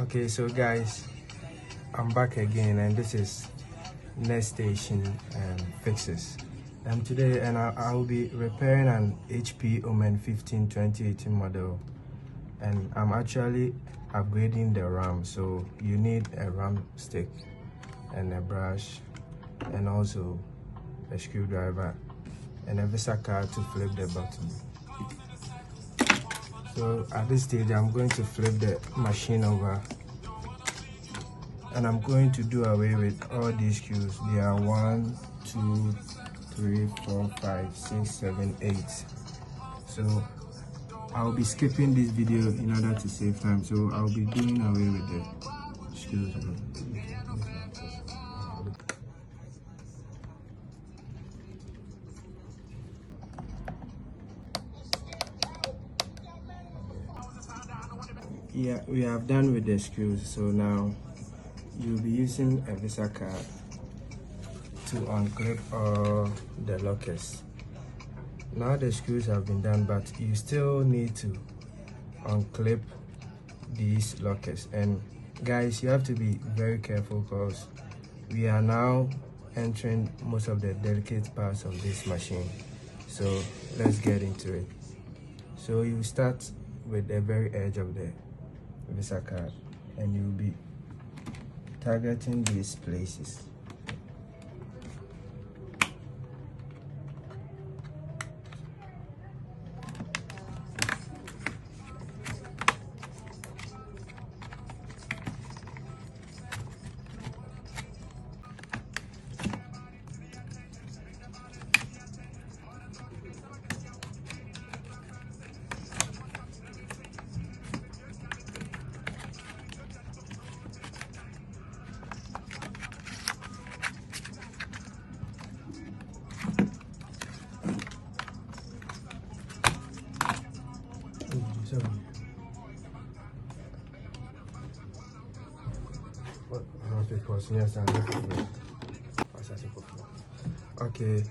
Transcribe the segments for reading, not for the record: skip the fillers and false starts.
Okay, so guys, I'm back again, and this is next station fixes. Today, I'll be repairing an HP Omen 2018 model, and I'm actually upgrading the RAM. So you need a RAM stick and a brush, and also a screwdriver and a VESA card to flip the button. So at this stage, I'm going to flip the machine over, and I'm going to do away with all these screws. There are 1, 2, 3, 4, 5, 6, 7, 8. So I'll be skipping this video in order to save time. So I'll be doing away with the screws. Yeah, we have done with the screws. So now you'll be using a VESA card to unclip all the lockers. Now the screws have been done, but you still need to unclip these lockers. And guys, you have to be very careful because we are now entering most of the delicate parts of this machine. So let's get into it. So you start with the very edge of the VESA card, and you'll be targeting these places. Okay,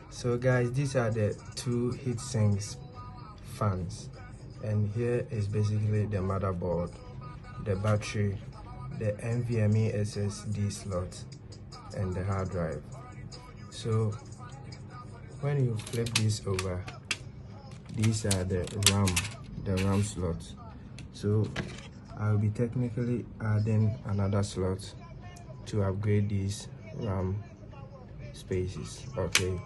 so guys, these are the two heat sinks fans, and here is basically the motherboard, the battery, the NVMe SSD slot, and the hard drive. So when you flip this over, these are the RAM slots. So I'll be technically adding another slot to upgrade these RAM spaces. Okay.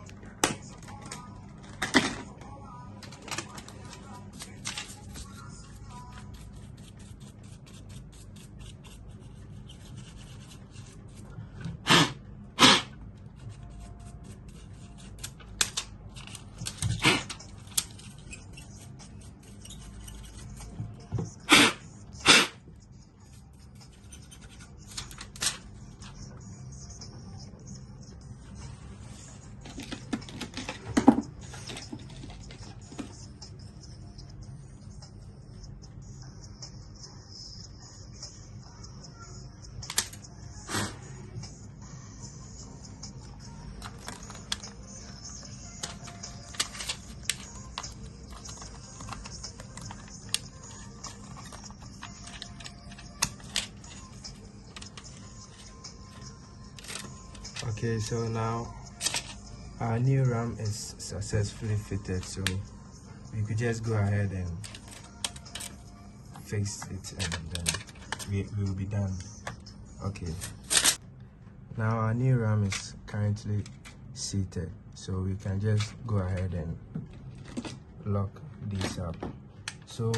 Okay, so now our new RAM is successfully fitted, so we could just go ahead and fix it, and then we will be done. Okay, now our new RAM is currently seated, so we can just go ahead and lock this up. So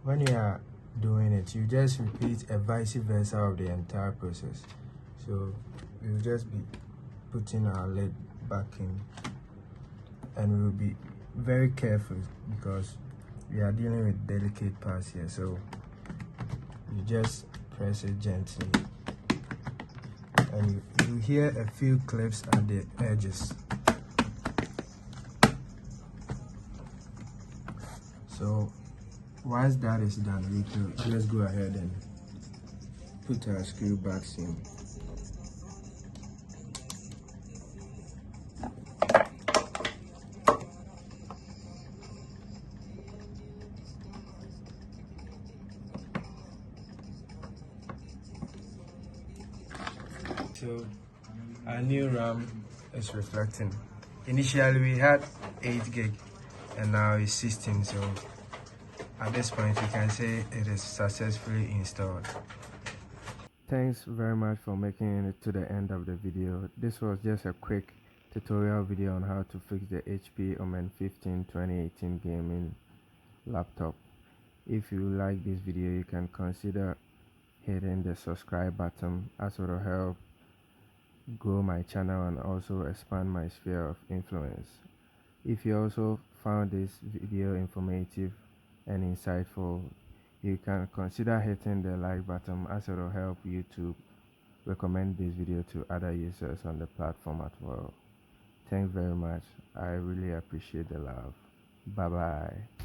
when you are doing it, you just repeat a vice versa of the entire process. So we'll just be putting our lid back in, and we'll be very careful because we are dealing with delicate parts here. So you just press it gently, and you hear a few clips at the edges. So once that is done, we can just go ahead and put our screw backs in. So our new RAM is reflecting. Initially we had 8 gig and now it's 16, so at this point we can say it is successfully installed. Thanks very much for making it to the end of the video. This was just a quick tutorial video on how to fix the HP Omen 15 2018 gaming laptop. If you like this video, you can consider hitting the subscribe button, as it will help grow my channel and also expand my sphere of influence. If you also found this video informative and insightful, you can consider hitting the like button, as it will help YouTube recommend this video to other users on the platform as well. Thanks very much. I really appreciate the love. Bye bye.